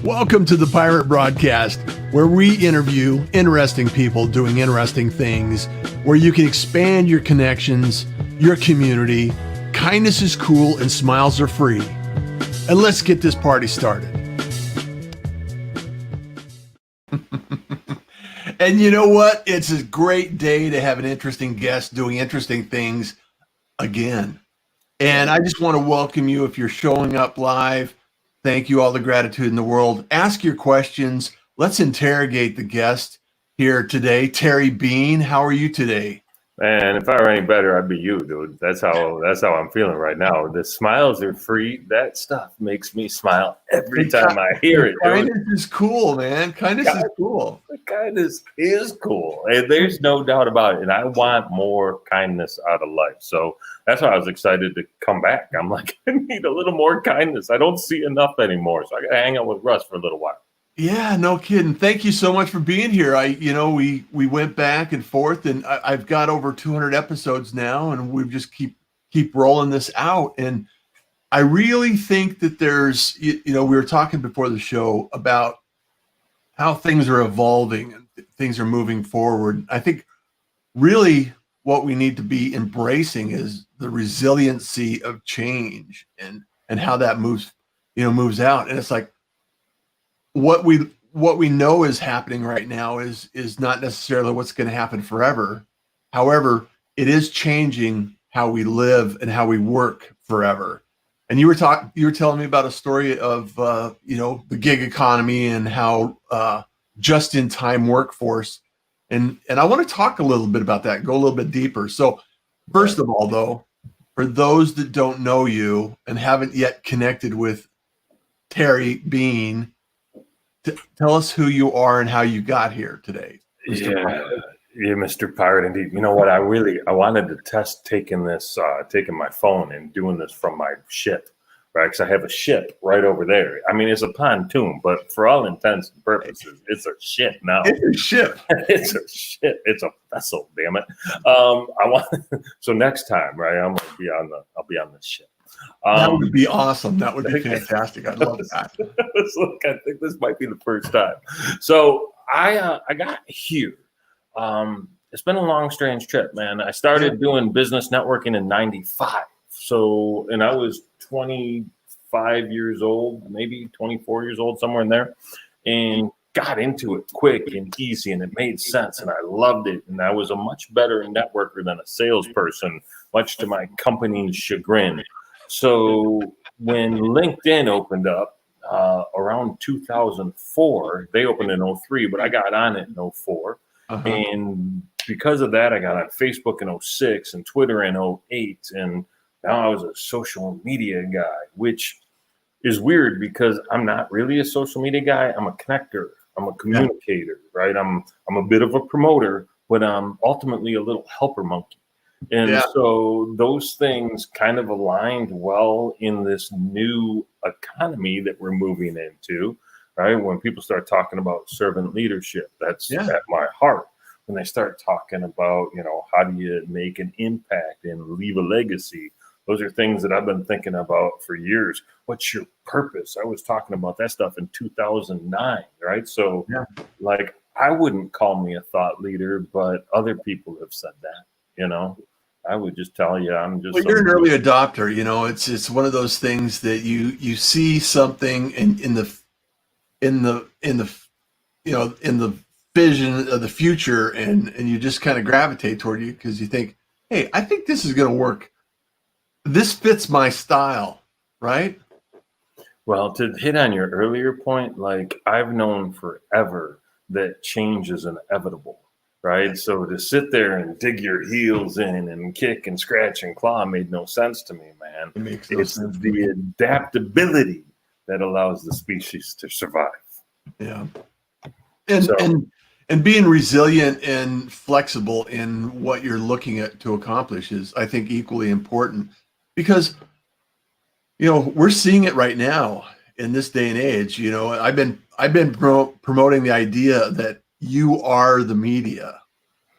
Welcome to the Pirate Broadcast, where we interview interesting people doing interesting things, where you can expand your connections, your community. Kindness is cool and smiles are free. And let's get this party started. And you know what? It's a great day to have an interesting guest doing interesting things again. And I just want to welcome you if you're showing up live. Thank you, all the gratitude in the world. Ask your questions. Let's interrogate the guest here today. Terry Bean, how are you today? Man, if I were any better, I'd be you, dude. That's how I'm feeling right now. The smiles are free. That stuff makes me smile every time I hear it. Kindness is cool, man. Kindness is cool. Kindness is cool. And there's no doubt about it. And I want more kindness out of life. So that's why I was excited to come back. I'm like, I need a little more kindness. I don't see enough anymore. So I got to hang out with Russ for a little while. Yeah, no kidding. Thank you so much for being here. We went back and forth, and I've got over 200 episodes now, and we just keep rolling this out. And I really think that there's, we were talking before the show about how things are evolving and things are moving forward. I think really what we need to be embracing is the resiliency of change and how that moves out. And it's like, what we know is happening right now is not necessarily what's going to happen forever. However, it is changing how we live and how we work forever. And you were telling me about a story of the gig economy and how just in time workforce, and I want to talk a little bit about that, go a little bit deeper. So first of all, though, for those that don't know you and haven't yet connected with Terry Bean, tell us who you are and how you got here today. Yeah, Mr. Pirate, indeed. You know what? I wanted to test taking my phone and doing this from my ship, right? Because I have a ship right over there. I mean, it's a pontoon, but for all intents and purposes, it's a ship now. It's a ship. It's a ship. It's a vessel. Damn it. So next time, right? I'll be on the ship. That would be awesome. That would be fantastic. I'd love that. Look, I think this might be the first time. So I got here. It's been a long, strange trip, man. I started doing business networking in '95. So, and I was 25 years old, maybe 24 years old, somewhere in there, and got into it quick and easy, and it made sense, and I loved it. And I was a much better networker than a salesperson, much to my company's chagrin. So when LinkedIn opened up around 2004, they opened in 2003, but I got on it in 2004. Uh-huh. And because of that, I got on Facebook in 2006 and Twitter in 2008. And now I was a social media guy, which is weird because I'm not really a social media guy. I'm a connector. I'm a communicator, right? I'm a bit of a promoter, but I'm ultimately a little helper monkey. And so those things kind of aligned well in this new economy that we're moving into, right? When people start talking about servant leadership, that's at my heart. When they start talking about, how do you make an impact and leave a legacy? Those are things that I've been thinking about for years. What's your purpose? I was talking about that stuff in 2009, right? So like, I wouldn't call me a thought leader, but other people have said that, I would just tell you, I'm just. Well, you're an early adopter. It's one of those things that you see something in the vision of the future, and you just kind of gravitate toward you because you think, hey, I think this is going to work. This fits my style, right? Well, to hit on your earlier point, like I've known forever that change is inevitable. Right. So to sit there and dig your heels in and kick and scratch and claw made no sense to me, man. It's the adaptability that allows the species to survive. Yeah. And being resilient and flexible in what you're looking at to accomplish is, I think, equally important because, we're seeing it right now in this day and age. I've been promoting the idea that you are the media.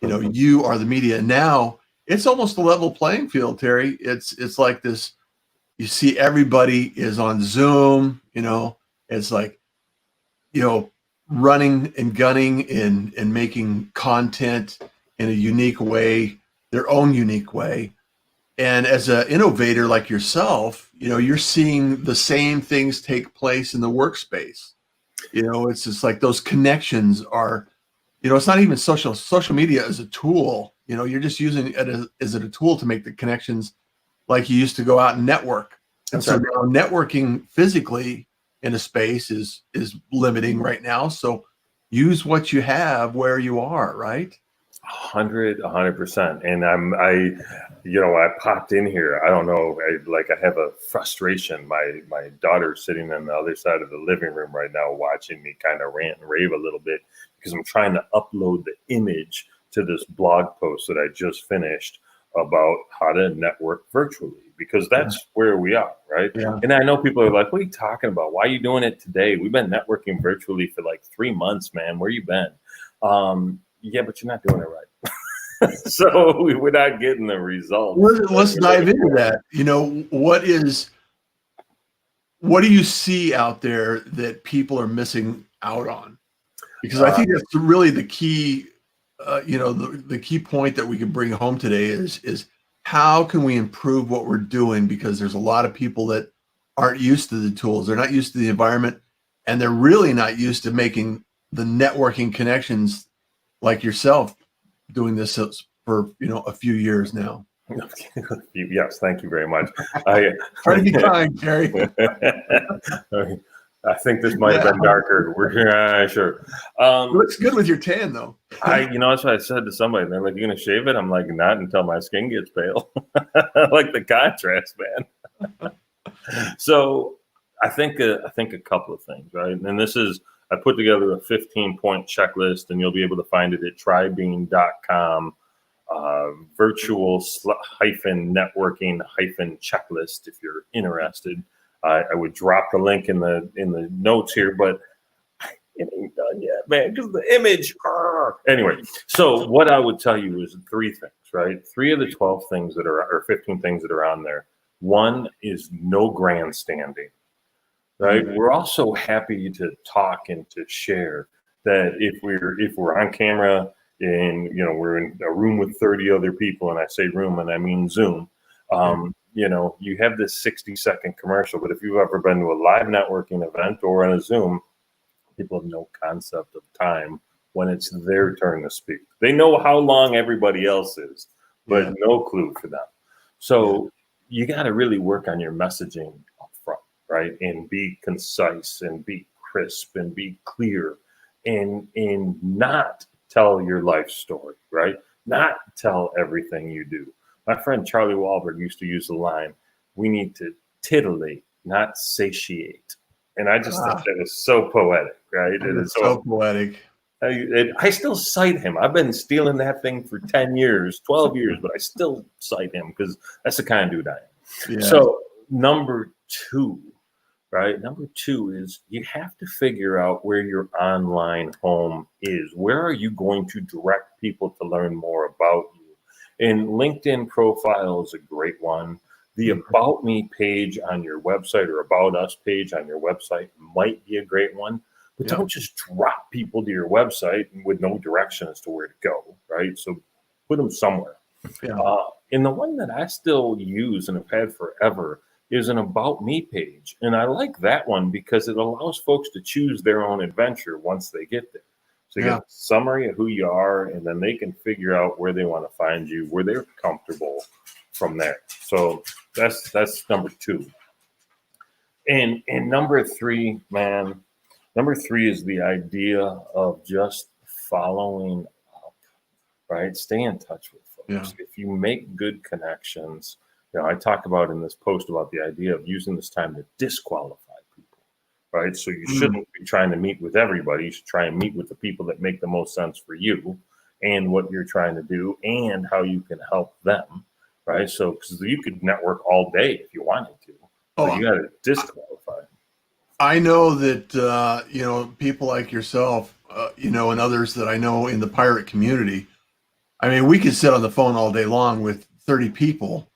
You are the media. Now it's almost a level playing field, Terry. It's like this. You see, everybody is on Zoom. It's like running and gunning and making content in a unique way, their own unique way. And as an innovator like yourself, you're seeing the same things take place in the workspace. It's just like those connections are, it's not even social media as a tool. You're just using it as a tool to make the connections like you used to go out and network. And so now networking physically in a space is limiting right now. So use what you have where you are, right? 100%. And I popped in here. I don't know. I have a frustration. My daughter's sitting on the other side of the living room right now, watching me kind of rant and rave a little bit because I'm trying to upload the image to this blog post that I just finished about how to network virtually, because that's where we are, right? Yeah. And I know people are like, what are you talking about? Why are you doing it today? We've been networking virtually for like 3 months, man. Where you been? Yeah, but you're not doing it right. So we're not getting the results. Let's dive into that. What do you see out there that people are missing out on? Because I think that's really the key, the key point that we can bring home today is how can we improve what we're doing? Because there's a lot of people that aren't used to the tools. They're not used to the environment, and they're really not used to making the networking connections like yourself doing this for, a few years now. Yes, thank you very much. Try to be kind, Gary. I think this might have been darker. We're sure. Looks good with your tan, though. That's what I said to somebody. They're like, "You gonna shave it?" I'm like, "Not until my skin gets pale." I like the contrast, man. So, I think a couple of things, right? And this is, I put together a 15-point checklist, and you'll be able to find it at trybean.com. Virtual-networking-checklist if you're interested. I would drop the link in the notes here, but it ain't done yet, man, because the image. Anyway, so what I would tell you is 3 things, right? 3 of the 12 things or 15 things that are on there. One is no grandstanding, right? We're also happy to talk and to share that if we're on camera and we're in a room with 30 other people, and I say room and I mean Zoom. You have this 60-second commercial, but if you've ever been to a live networking event or on a Zoom, people have no concept of time when it's their turn to speak. They know how long everybody else is, but no clue for them. So you got to really work on your messaging up front, right? And be concise and be crisp and be clear and not tell your life story, right? Not tell everything you do. My friend Charlie Wahlberg used to use the line, "We need to titillate, not satiate." And I just thought that was so poetic, right? It is so poetic. I still cite him. I've been stealing that thing for 10 years, 12 years, but I still cite him because that's the kind of dude I am. Yeah. So number 2, right? Number 2 is you have to figure out where your online home is. Where are you going to direct people to learn more about you? And LinkedIn profile is a great one. The About Me page on your website or About Us page on your website might be a great one. But don't just drop people to your website with no direction as to where to go, right? So put them somewhere. Yeah. And the one that I still use and have had forever is an About Me page. And I like that one because it allows folks to choose their own adventure once they get there. So you get a summary of who you are, and then they can figure out where they want to find you, where they're comfortable from there. So that's number 2. And number 3, man, number 3 is the idea of just following up, right? Stay in touch with folks. Yeah. If you make good connections, I talk about in this post about the idea of using this time to disqualify people, right? So you shouldn't be trying to meet with everybody. You should try and meet with the people that make the most sense for you and what you're trying to do and how you can help them, right? So because you could network all day if you wanted to, but you got to disqualify. I know that, people like yourself, and others that I know in the pirate community, I mean, we could sit on the phone all day long with 30 people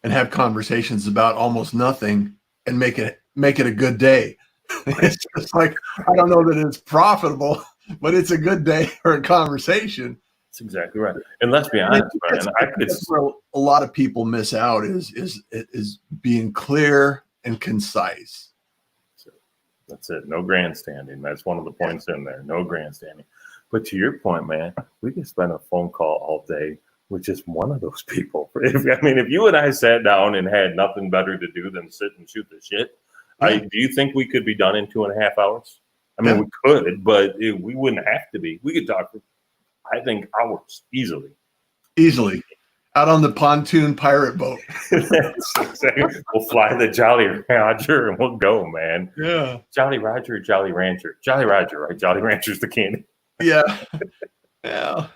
and have conversations about almost nothing and make it a good day. It's just like, I don't know that it's profitable, but it's a good day for a conversation. That's exactly right. And let's be And I honest, think man. that's where a lot of people miss out is being clear and concise. That's it. No grandstanding. That's one of the points in there. No grandstanding. But to your point, man, we can spend a phone call all day with just one of those people. If you and I sat down and had nothing better to do than sit and shoot the shit, Yeah. do you think we could be done in 2.5 hours? I mean, we could, but we wouldn't have to be. We could talk for, I think, hours easily. Easily. Out on the pontoon pirate boat. We'll fly the Jolly Roger and we'll go, man. Yeah. Jolly Roger or Jolly Rancher? Jolly Roger, right? Jolly Rancher's the candy. Yeah. Yeah.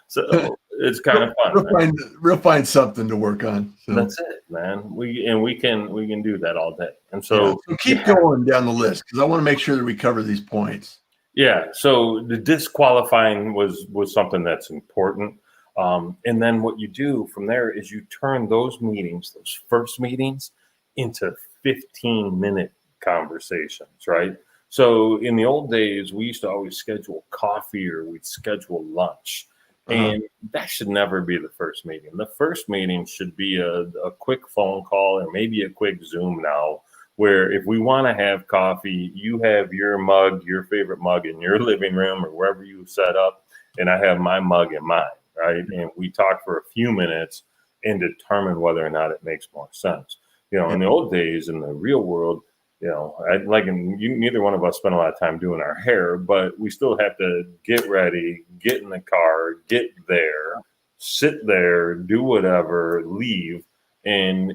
So it's kind of fun. We'll find something to work on. So. That's it, man. We can do that all day. And so, so keep going down the list because I want to make sure that we cover these points. Yeah. So the disqualifying was something that's important. And then what you do from there is you turn those meetings, those first meetings, into 15-minute conversations, right? So in the old days, we used to always schedule coffee or we'd schedule lunch. And that should never be the first meeting. The first meeting should be a quick phone call or maybe a quick Zoom now, where if we want to have coffee, you have your mug, your favorite mug in your living room or wherever you set up, and I have my mug in mine, right? And we talk for a few minutes and determine whether or not it makes more sense. In the old days, in the real world, neither one of us spent a lot of time doing our hair, but we still have to get ready, get in the car, get there, sit there, do whatever, leave. And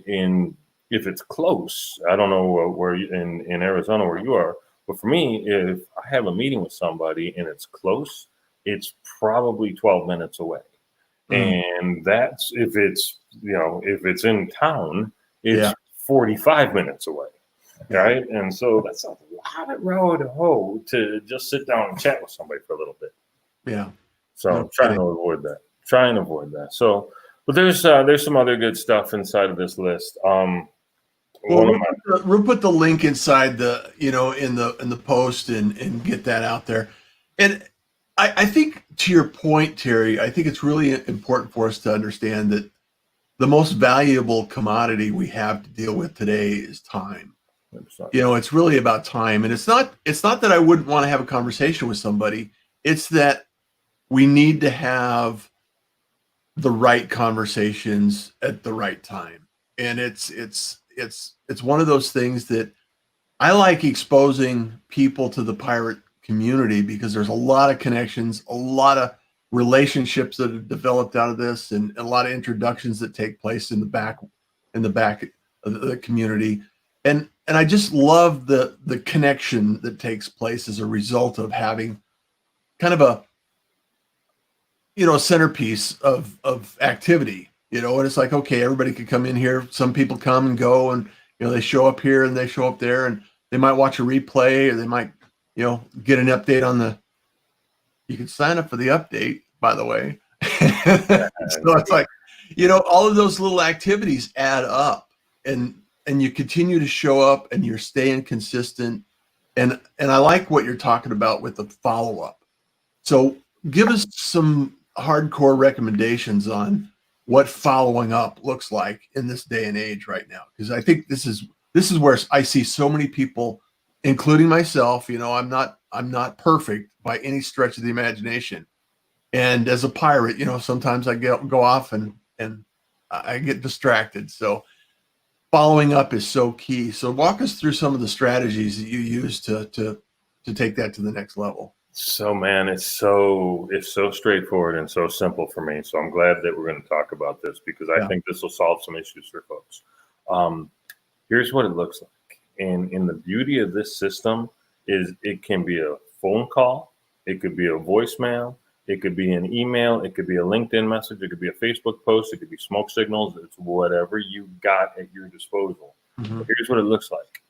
if it's close, I don't know where in Arizona where you are, but for me, if I have a meeting with somebody and it's close, it's probably 12 minutes away. And that's if it's in town, it's 45 minutes away. Right. And so that's a lot of road to hoe to just sit down and chat with somebody for a little bit. Yeah. So I'm trying to avoid that. So, but there's some other good stuff inside of this list. We'll put the link inside the, in the post and get that out there. And I think to your point, Terry, I think it's really important for us to understand that the most valuable commodity we have to deal with today is time. It's really about time. And it's not that I wouldn't want to have a conversation with somebody. It's that we need to have the right conversations at the right time. And it's one of those things that I like exposing people to the pirate community because there's a lot of connections, a lot of relationships that have developed out of this, and a lot of introductions that take place in the back of the community. And I just love the connection that takes place as a result of having kind of a centerpiece of activity, and it's like, okay, everybody could come in here. Some people come and go, and they show up here and they show up there, and they might watch a replay or they might get an update you can sign up for the update, by the way. So it's like, all of those little activities add up, and you continue to show up and you're staying consistent. And I like what you're talking about with the follow-up. So give us some hardcore recommendations on what following up looks like in this day and age right now. Because I think this is where I see so many people, including myself, I'm not perfect by any stretch of the imagination. And as a pirate, sometimes I go off and I get distracted. So following up is so key. So walk us through some of the strategies that you use to take that to the next level. So, man, it's so straightforward and so simple for me. So I'm glad that we're going to talk about this because I think this will solve some issues for folks. Here's what it looks like. And the beauty of this system is it can be a phone call. It could be a voicemail. It could be an email. It could be a LinkedIn message. It could be a Facebook post. It could be smoke signals. It's whatever you got at your disposal. Here's what it looks like.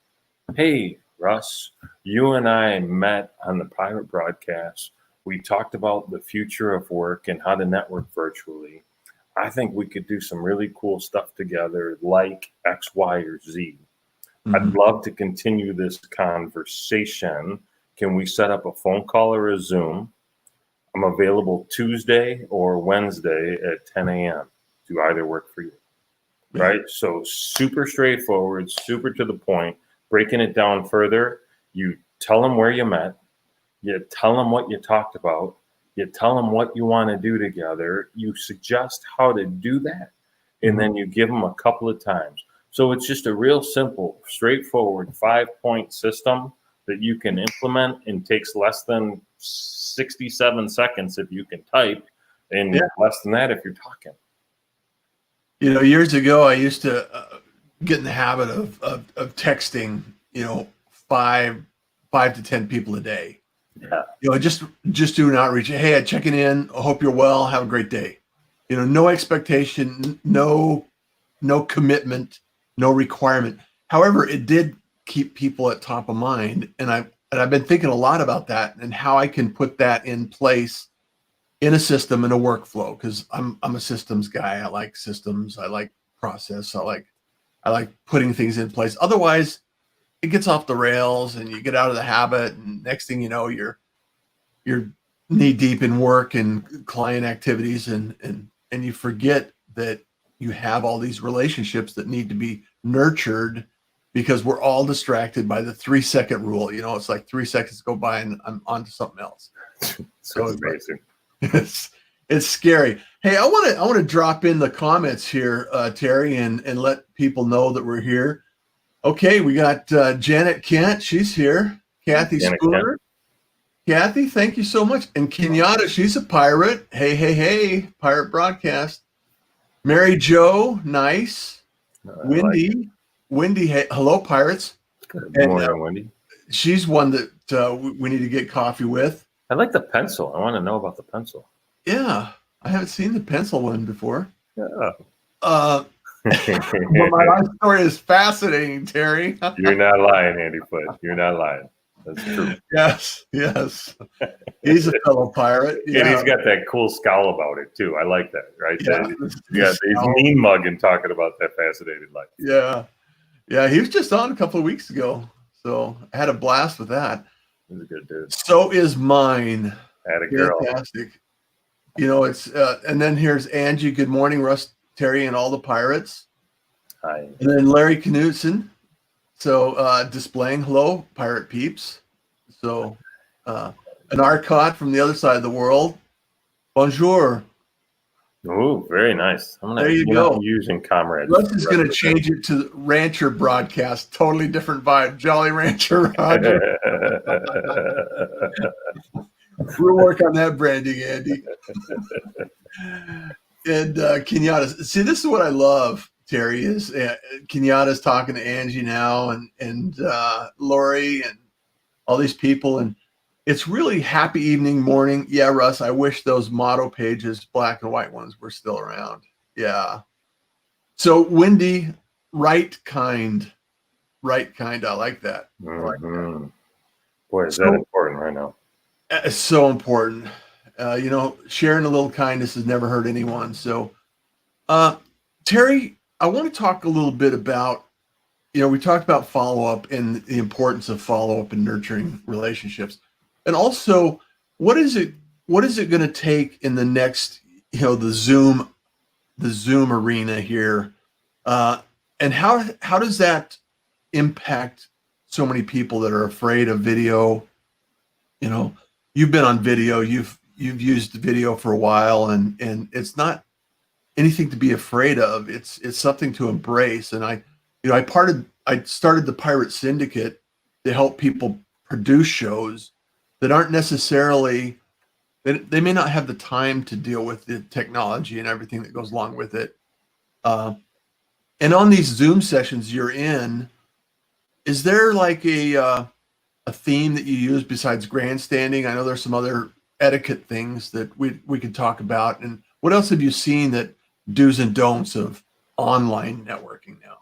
Hey, Russ, you and I met on the Pirate Broadcast. We talked about the future of work and how to network virtually. I think we could do some really cool stuff together like X, Y, or Z. I'd love to continue this conversation. Can we set up a phone call or a Zoom? I'm available Tuesday or Wednesday at 10 a.m. Do either work for you? Yeah. Right? So super straightforward, super to the point. Breaking it down further, you tell them where you met. You tell them what you talked about. You tell them what you want to do together. You suggest how to do that. And then you give them a couple of times. So it's just a real simple, straightforward 5-point system that you can implement and takes less than 67 seconds if you can type, and less than that if you're talking. You know, years ago, I used to get in the habit of texting, you know, five to 10 people a day. Yeah. You know, just do an outreach. Hey, I'm checking in. I hope you're well. Have a great day. You know, no expectation, no commitment, no requirement. However, it did keep people at top of mind, and I've been thinking a lot about that and how I can put that in place in a system, in a workflow, because I'm a systems guy. I like systems. I like process. I like putting things in place. Otherwise, it gets off the rails and you get out of the habit, and next thing you know, you're knee deep in work and client activities, and you forget that you have all these relationships that need to be nurtured, because we're all distracted by the 3-second rule. You know, it's like 3 seconds go by and I'm on to something else. So amazing. It's scary. Hey, I want to drop in the comments here, Terry, and let people know that we're here. Okay, we got Janet Kent. She's here. Kathy Spooner. Kathy, thank you so much. And Kenyatta, she's a pirate. Hey, Pirate Broadcast. Mary Jo, nice. Wendy, hey, hello, pirates. Good morning, Wendy. She's one that we need to get coffee with. I like the pencil. I want to know about the pencil. Yeah, I haven't seen the pencil one before. Yeah. Well, my life story is fascinating, Terry. You're not lying, Andy Foot. You're not lying. That's true. Yes. He's a fellow pirate. Yeah. And he's got that cool scowl about it, too. I like that, right? Yeah, he's mean mugging talking about that fascinating life. Yeah, he was just on a couple of weeks ago. So I had a blast with that. He's a good dude. So is mine. Had a girl. Fantastic. You know, it's and then here's Angie. Good morning, Russ, Terry, and all the pirates. Hi. And then Larry Knutson. So displaying hello, pirate peeps. So an Arcot from the other side of the world. Bonjour. Oh, very nice. There you go. Using comrades. Russ is going to change it to Rancher Broadcast. Totally different vibe. Jolly Rancher Roger. We'll work on that branding, Andy. And Kenyatta. See, this is what I love, Terry, is Kenyatta's talking to Angie now, and Lori and all these people. And it's really happy evening, morning. Yeah, Russ, I wish those motto pages, black and white ones, were still around. Yeah. So Wendy, right kind. I like that. Mm-hmm. Boy, is that important right now. It's so important. You know, sharing a little kindness has never hurt anyone. So, Terry, I want to talk a little bit about, you know, we talked about follow-up and the importance of follow-up and nurturing relationships. And also, what is it going to take in the next, you know, the Zoom arena here? And how does that impact so many people that are afraid of video? You know, you've been on video, you've used video for a while, and it's not anything to be afraid of. It's something to embrace. And I started the Pirate Syndicate to help people produce shows that aren't necessarily, they may not have the time to deal with the technology and everything that goes along with it. And on these Zoom sessions you're in, is there like a theme that you use besides grandstanding? I know there's some other etiquette things that we could talk about. And what else have you seen that do's and don'ts of online networking now?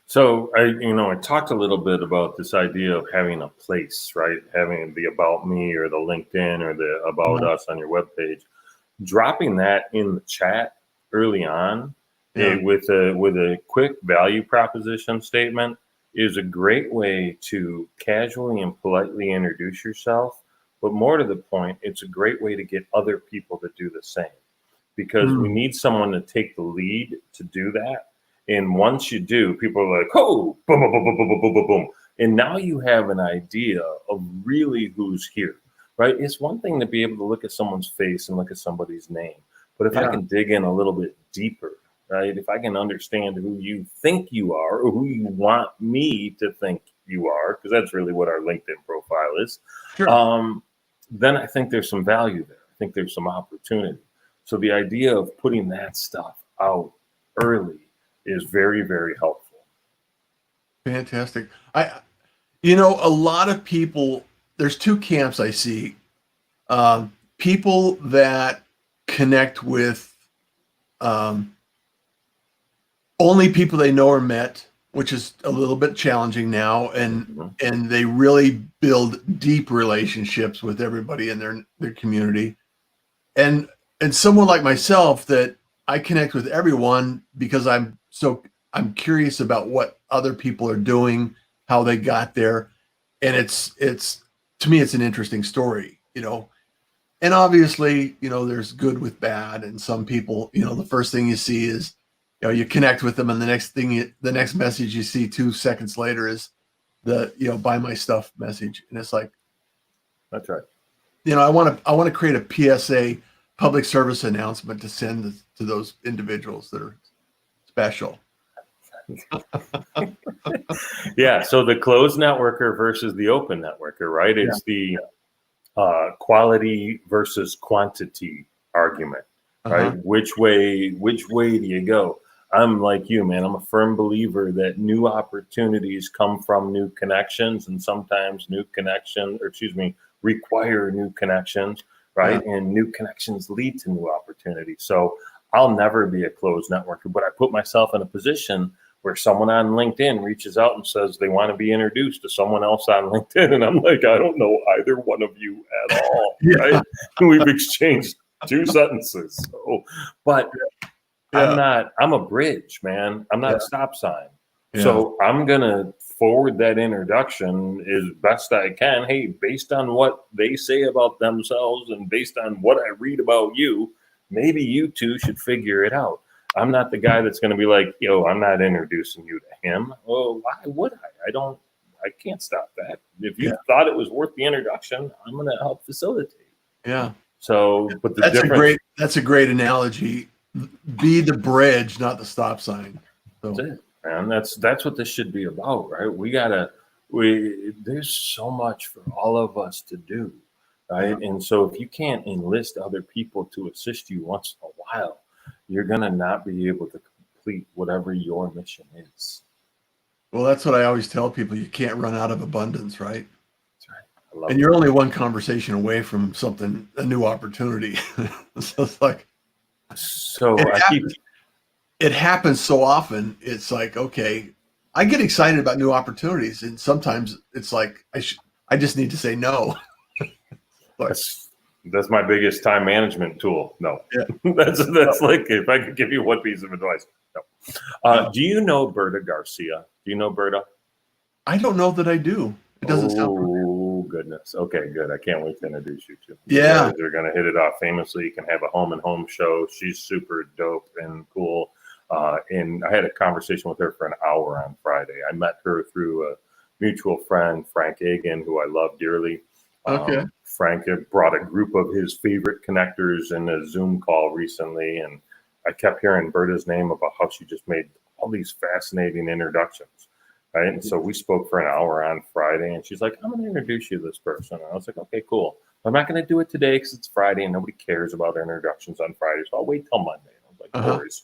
So I talked a little bit about this idea of having a place, right? Having the about me or the LinkedIn or the about us on your webpage, dropping that in the chat early on with a quick value proposition statement is a great way to casually and politely introduce yourself. But more to the point, it's a great way to get other people to do the same, because we need someone to take the lead to do that. And once you do, people are like, oh, boom, boom, boom, boom, boom, boom, boom, boom. And now you have an idea of really who's here, right? It's one thing to be able to look at someone's face and look at somebody's name. But if I can dig in a little bit deeper, right? If I can understand who you think you are or who you want me to think you are, because that's really what our LinkedIn profile is, then I think there's some value there. I think there's some opportunity. So the idea of putting that stuff out early is very, very helpful. Fantastic. A lot of people, there's two camps I see. People that connect with only people they know or met, which is a little bit challenging now, and they really build deep relationships with everybody in their community. And someone like myself, that I connect with everyone because I'm curious about what other people are doing, how they got there. And it's to me, it's an interesting story, and obviously, there's good with bad. And some people, the first thing you see is, you connect with them, and the next message you see 2 seconds later is the, buy my stuff message. And it's like, that's right. I want to create a PSA, public service announcement, to send to those individuals that are special. Yeah. So the closed networker versus the open networker, right? It's the quality versus quantity argument, right? Which way do you go? I'm like you, man. I'm a firm believer that new opportunities come from new connections, and sometimes require new connections, right? Yeah. And new connections lead to new opportunities. So I'll never be a closed networker, but I put myself in a position where someone on LinkedIn reaches out and says they want to be introduced to someone else on LinkedIn. And I'm like, I don't know either one of you at all, right? We've exchanged 2 sentences. So, but I'm a bridge, man. I'm not a stop sign. Yeah. So I'm going to forward that introduction as best I can. Hey, based on what they say about themselves and based on what I read about you, maybe you two should figure it out. I'm not the guy that's going to be like, I'm not introducing you to him. Well, why would I? I can't stop that. If you thought it was worth the introduction, I'm going to help facilitate. Yeah. So, but that's a great analogy. Be the bridge, not the stop sign. So. That's it, man. That's what this should be about, right? There's so much for all of us to do, right? And so if you can't enlist other people to assist you once in a while, you're going to not be able to complete whatever your mission is. Well, that's what I always tell people. You can't run out of abundance, right? That's right. And you're only one conversation away from a new opportunity. So it's like, it happens so often. It's like, okay, I get excited about new opportunities, and sometimes it's like, I just need to say no. That's my biggest time management tool. No, that's like, if I could give you one piece of advice. No. Do you know Berta Garcia? Do you know Berta? I don't know that I do. It doesn't sound familiar. Oh, goodness. Okay, good. I can't wait to introduce you to. Yeah. They're going to hit it off famously. You can have a home and home show. She's super dope and cool. And I had a conversation with her for an hour on Friday. I met her through a mutual friend, Frank Agan, who I love dearly. Okay. Frank brought a group of his favorite connectors in a Zoom call recently, and I kept hearing Berta's name about how she just made all these fascinating introductions, right? And so we spoke for an hour on Friday, and she's like, I'm going to introduce you to this person. And I was like, okay, cool. I'm not going to do it today because it's Friday, and nobody cares about introductions on Friday, so I'll wait till Monday. And I was like, no worries.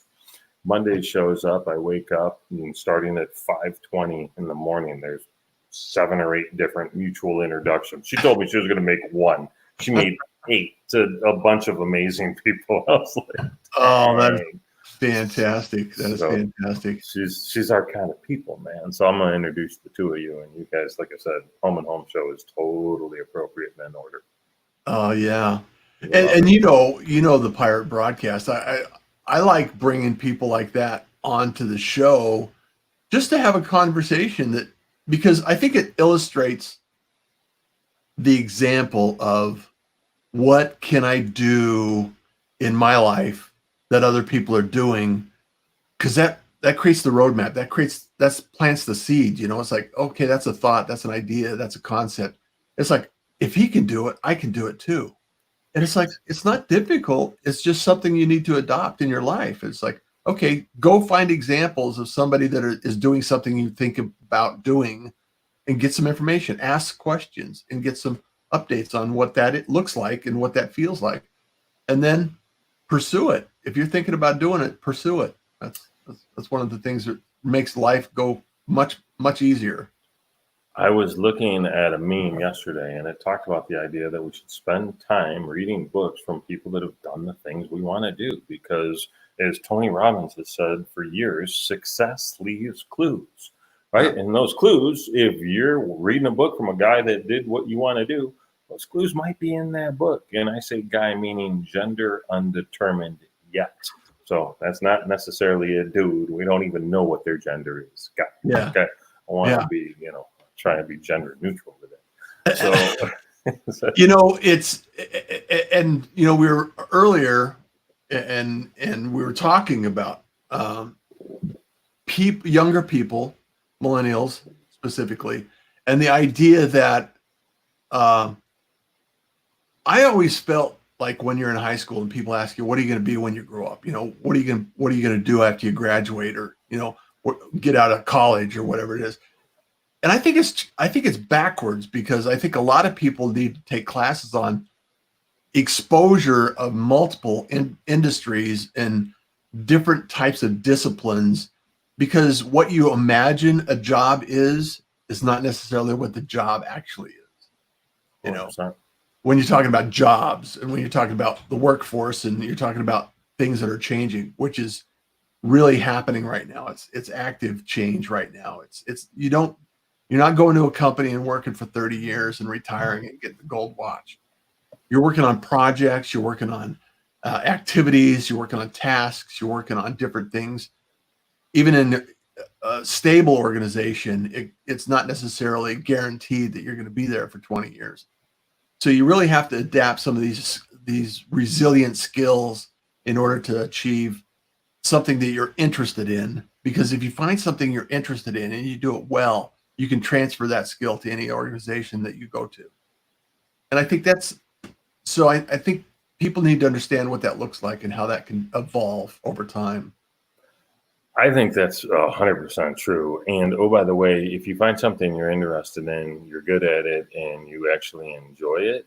Monday shows up, I wake up, and starting at 5:20 in the morning, there's 7 or 8 different mutual introductions. She told me she was going to make one. She made 8 to a bunch of amazing people. I was like, oh, that's fantastic. That is fantastic. She's our kind of people, man. So I'm going to introduce the 2 of you, and you guys, like I said, home and home show is totally appropriate and in order. Oh yeah. And you know the Pirate Broadcast. I like bringing people like that onto the show just to have a conversation that because I think it illustrates the example of what can I do in my life that other people are doing, because that creates the roadmap, that plants the seed. It's like, okay, that's a thought, that's an idea, that's a concept. It's like, if he can do it, I can do it too. And it's like, it's not difficult. It's just something you need to adopt in your life. It's like, okay, go find examples of somebody that is doing something you think about doing, and get some information, ask questions, and get some updates on what that it looks like and what that feels like. And then pursue it. If you're thinking about doing it, pursue it. That's one of the things that makes life go much, much easier. I was looking at a meme yesterday, and it talked about the idea that we should spend time reading books from people that have done the things we want to do, because, as Tony Robbins has said for years, success leaves clues, right? And those clues, if you're reading a book from a guy that did what you want to do, those clues might be in that book. And I say guy meaning gender undetermined yet. So that's not necessarily a dude. We don't even know what their gender is. Guy. Yeah. Okay. I want to be, trying to be gender neutral with it. So, it's, and, we were earlier and we were talking about younger people, millennials specifically, and the idea that I always felt like when you're in high school and people ask you, what are you going to be when you grow up? What are you going to do after you graduate, or, get out of college, or whatever it is. And I think it's backwards, because I think a lot of people need to take classes on exposure of multiple industries and different types of disciplines, because what you imagine a job is not necessarily what the job actually is. 100%. When you're talking about jobs, and when you're talking about the workforce, and you're talking about things that are changing, which is really happening right now. It's active change right now. You're not going to a company and working for 30 years and retiring and getting the gold watch. You're working on projects, you're working on activities, you're working on tasks, you're working on different things. Even in a stable organization, it's not necessarily guaranteed that you're going to be there for 20 years. So you really have to adapt some of these resilient skills in order to achieve something that you're interested in. Because if you find something you're interested in and you do it well, you can transfer that skill to any organization that you go to. And I think I think people need to understand what that looks like and how that can evolve over time. I think that's 100% true. And oh, by the way, if you find something you're interested in, you're good at it, and you actually enjoy it,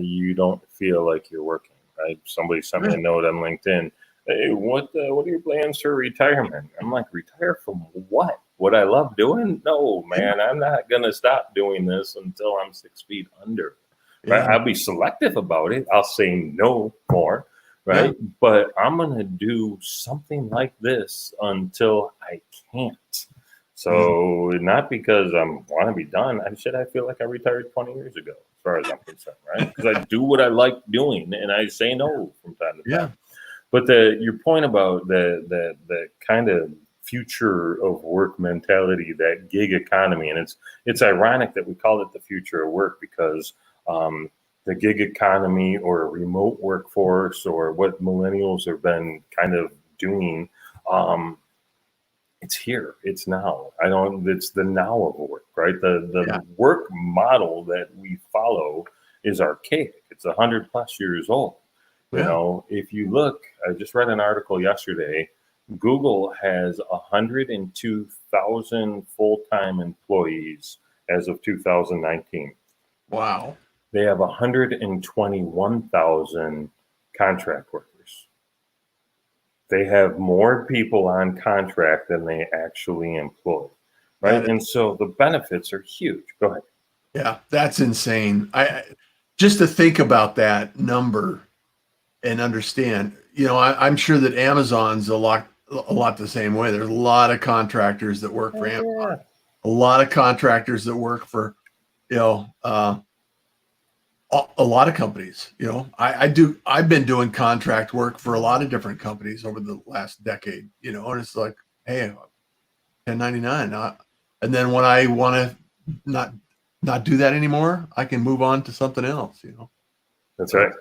you don't feel like you're working, right? Somebody sent me a note on LinkedIn. Hey, what are your plans for retirement? I'm like, retire from what? What I love doing? No, man, I'm not going to stop doing this until I'm 6 feet under. Right? I'll be selective about it. I'll say no more. Right. Yeah. But I'm going to do something like this until I can't. So not because I want to be done. I feel like I retired 20 years ago, as far as I'm concerned. Right. Because I do what I like doing, and I say no from time to time. But your point about the kind of future of work mentality, that gig economy, and it's ironic that we call it the future of work, because the gig economy, or a remote workforce, or what millennials have been kind of doing, it's here, it's now. It's the now of work, right? The work model that we follow is archaic. It's 100+ years old. If you look, I just read an article yesterday. Google has 102,000 full-time employees as of 2019. Wow. They have 121,000 contract workers. They have more people on contract than they actually employ, right? And so the benefits are huge. Go ahead. Yeah, that's insane. Just to think about that number and understand, I'm sure that Amazon's a lot the same way. There's a lot of contractors that work for Amazon, a lot of contractors that work for, a lot of companies. I've been doing contract work for a lot of different companies over the last decade, and it's like, hey, 1099, And then when I want to not do that anymore, I can move on to something else, That's right.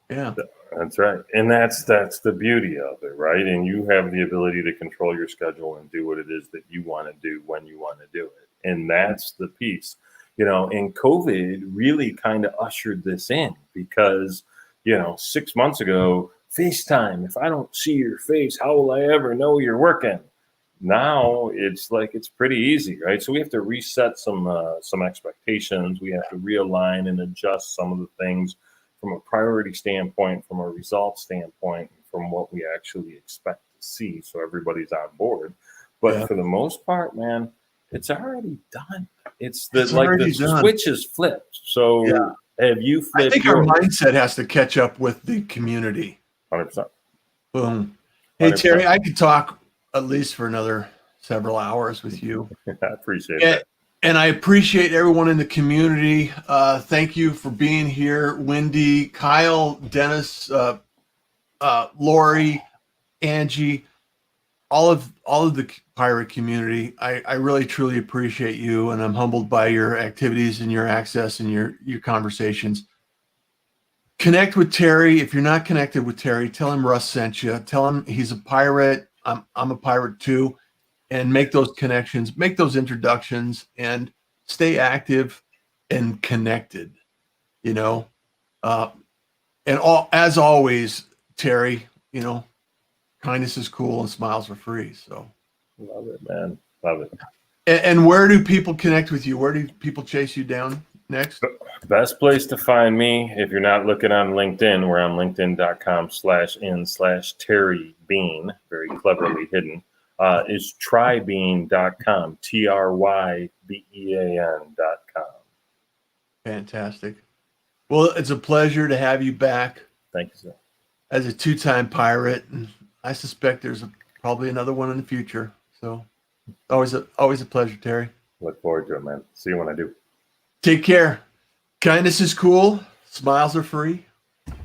Yeah. That's right. And that's the beauty of it, right? And you have the ability to control your schedule and do what it is that you want to do when you want to do it. And that's the piece. And COVID really kind of ushered this in because, 6 months ago, FaceTime, if I don't see your face, how will I ever know you're working? Now it's pretty easy, right? So we have to reset some expectations. We have to realign and adjust some of the things from a priority standpoint, from a results standpoint, from what we actually expect to see, so everybody's on board. But for the most part, man, it's already done. It's the switch is flipped. So have you flipped? I think our mindset has to catch up with the community. 100%. Boom. Hey, 100%. Terry, I could talk at least for another several hours with you. I appreciate that. And I appreciate everyone in the community. Thank you for being here. Wendy, Kyle, Dennis, Lori, Angie, all of the pirate community. I really, truly appreciate you. And I'm humbled by your activities and your access and your conversations. Connect with Terry. If you're not connected with Terry, tell him Russ sent you. Tell him he's a pirate. I'm a pirate too. And make those connections, make those introductions, and stay active and connected, and as always, Terry, kindness is cool and smiles are free. So love it, man. Love it. And where do people connect with you? Where do people chase you down next? Best place to find me, if you're not looking on LinkedIn, we're on linkedin.com/in/Terry Bean, very cleverly hidden, is trybean.com, TRYBEAN.com. Fantastic. Well, it's a pleasure to have you back. Thank you, sir. As a 2-time pirate, and I suspect there's probably another one in the future. So always a pleasure, Terry. Look forward to it, man. See you when I do. Take care. Kindness is cool. Smiles are free.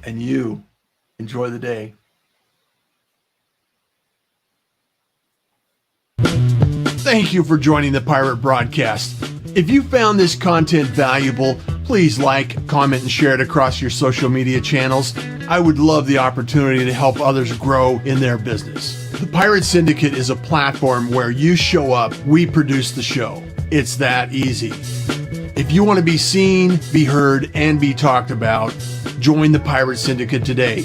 And you enjoy the day. Thank you for joining the Pirate Broadcast. If you found this content valuable, please like, comment, and share it across your social media channels. I would love the opportunity to help others grow in their business. The Pirate Syndicate is a platform where you show up, we produce the show. It's that easy. If you want to be seen, be heard, and be talked about, join the Pirate Syndicate today.